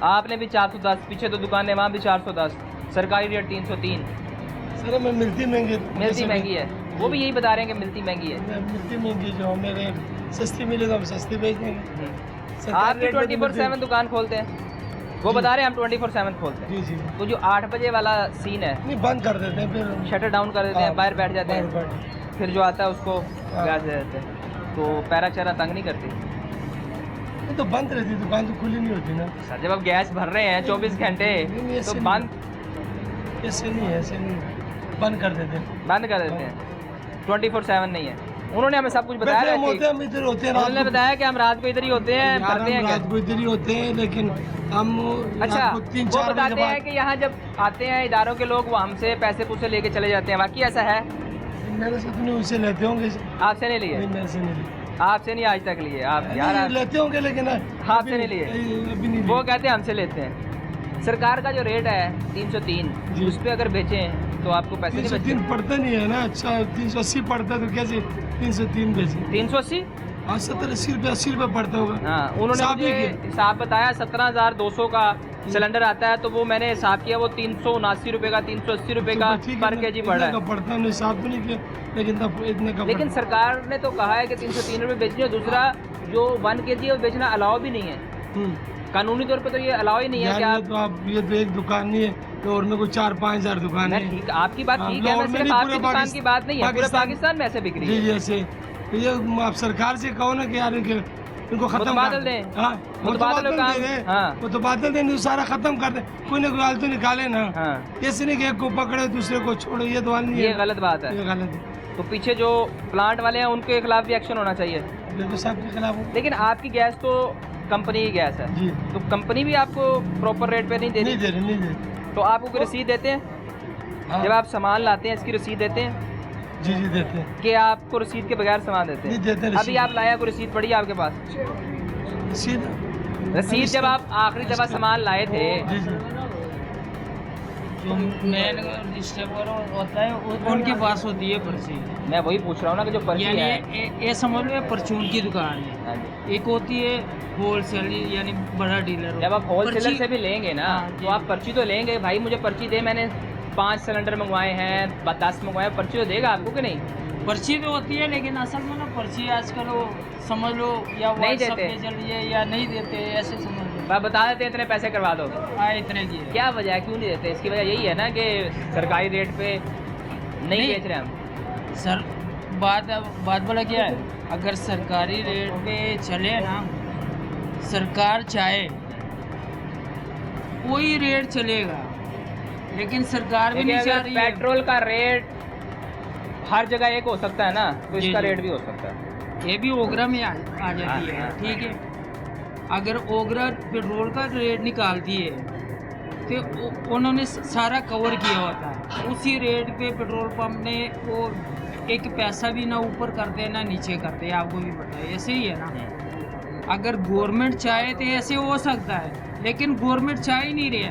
आपने भी 410, पीछे तो दुकान है वहाँ भी 410, सरकारी रेट 303। सर हमें मिलती महंगी है, वो भी यही बता रहे हैं कि मिलती महंगी है। मिलती महंगी, जो हमें रेट सस्ती मिले तो हम सस्ती बेच देंगे। आप भी 24/7 दुकान खोलते हैं, वो बता रहे हैं हम 24/7 खोलते हैं। जी जी, तो जो 8 बजे वाला सीन है, नहीं बंद कर देते हैं, फिर शटर डाउन कर देते हैं, बाहर बैठ जाते हैं, हैं। फिर जो आता है उसको गैस दे देते हैं। तो पैरा चेरा तंग नहीं करती? ये तो बंद रहती, दुकान तो खुली नहीं होती ना सर जब आप गैस भर रहे हैं 24 घंटे नहीं, तो ऐसे बंद ऐसे नहीं, बंद कर देते हैं। बंद कर देते हैं, 24/7 नहीं है। उन्होंने हमें सब कुछ बताया हम होते हैं, हम इधर होते हैं, उन्होंने बताया कि हम रात को इधर ही होते हैं, करते हैं रात को इधर ही होते हैं, लेकिन हम अच्छा रात को 3-4 वो बजे बताते हैं बाद कि यहाँ जब आते हैं इदारों के लोग, वो हमसे पैसे पूसे लेके चले जाते हैं, बाकी ऐसा है? मेरे से तो नहीं, उनसे लेते होंगे। आपसे नहीं लिए? नहीं, मेरे से नहीं लिए। आपसे नहीं आज तक लिए आप यार? नहीं, लेते होंगे लेकिन आपसे नहीं लिए? अभी नहीं वो लिए। कहते हैं हमसे लेते हैं। सरकार का जो रेट है 303, उस पर अगर बेचें तो आपको पैसे नहीं बचते? 303 पड़ता नहीं है ना। अच्छा 380 पड़ता तो कैसे 303 बेचे? 380? हाँ 70-80 रुपये, 80 रुपये पड़ता होगा। हाँ उन्होंने हिसाब मुझे नहीं किया। हिसाब बताया, 17,200 का सिलेंडर आता है, तो वो मैंने हिसाब किया, वो 379 रुपये का, 380 रुपये का तो ठीक है पर ना, केजी पड़ रहा इतने है। का पड़ता है, हमने हिसाब तो नहीं किया, लेकिन तब इतने का लेकिन पड़ता सरकार ने तो कहा है कि 303 रुपये बेचनी है। दूसरा जो 1 kg है वो बेचना अलाउ भी नहीं है, है। कानूनी तौर पे तो ये अलाउ ही नहीं है कि यार, आप। ये तो आप, ये तो एक दुकान नहीं है, लाहौर में कोई 4-5 हजार दुकान है। ठीक, आपकी बात ठीक है, लाहौर मैं में सिर्फ नहीं, आपकी पूरे दुकान की बात नहीं है, पूरे पाकिस्तान में ऐसे बिक रही जी है। जी ऐसे। तो ये आप सरकार से कहो ना कि यार इनको खत्म मुतबादल दें। हाँ मुतबादल काम, दे दें। हाँ। मुतबादल दें, सारा खत्म कर दे, कोई ना कोई हाल तो निकाले ना। हाँ ऐसे नहीं कि एक को पकड़े दूसरे को छोड़ो, ये तो हाल नहीं ये है। गलत बात है। ये गलत है। तो पीछे जो प्लांट वाले हैं उनके खिलाफ भी एक्शन होना चाहिए। बिल्कुल साहब के खिलाफ हो। लेकिन आपकी गैस तो कंपनी की गैस है, जी तो कंपनी भी आपको प्रॉपर रेट पे नहीं दे नहीं रही? दे रहे, नहीं दे रहे। तो आपको कोई रसीद देते हैं? हाँ। जब आप सामान लाते हैं इसकी रसीद देते हैं जी जी देते हैं। कि आपको रसीद के बगैर सामान देते नहीं हैं? देते अभी रसीद। आप लाया, कोई रसीद पड़ी है आपके पास? रसीद जब आप आखिरी दफा सामान लाए थे, जी जी जो मेन डिस्ट्रीब्यूटर होता है उनके पास होती है पर्ची। मैं वही पूछ रहा हूँ ना कि जो पर्ची यानी है। ये समझ लो परचून की दुकान है, हाँ जी। एक होती है होलसेल यानी बड़ा डीलर। जब आप होलसेलर पर्ची- से भी लेंगे ना, हाँ, जी। तो आप पर्ची तो लेंगे, भाई मुझे पर्ची दे, मैंने 5 सिलेंडर मंगवाए हैं, 10 मंगवाए, पर्ची तो देगा आपको कि नहीं? पर्ची तो होती है, लेकिन असल में ना पर्ची आजकल वो समझ लो या नहीं WhatsApp देते। पे चलिए या नहीं देते, ऐसे समझ लो। आप बता देते हैं इतने पैसे करवा दो, हाँ इतने की है। क्या वजह है, क्यों नहीं देते? इसकी वजह यही है ना कि सरकारी रेट पे नहीं बेच रहे हम। सर बात बोला क्या है, अगर सरकारी रेट पे चले ना, सरकार चाहे कोई रेट चलेगा, लेकिन सरकार भी लेकिन नहीं चाह अगर रही है। पेट्रोल का रेट हर जगह एक हो सकता है ना, तो जी, इसका जी। रेट भी हो सकता है। ये भी ओगरा में आ जाती है, हाँ, ठीक है। अगर ओगरा पेट्रोल का रेट निकालती है तो उन्होंने सारा कवर किया होता है, उसी रेट पे पेट्रोल पंप ने वो एक पैसा भी ना ऊपर करते हैं ना नीचे करते हैं, आपको भी पता है, ऐसे ही है ना। अगर गवर्नमेंट चाहे तो ऐसे हो सकता है, लेकिन गवर्नमेंट चाह ही नहीं रही है।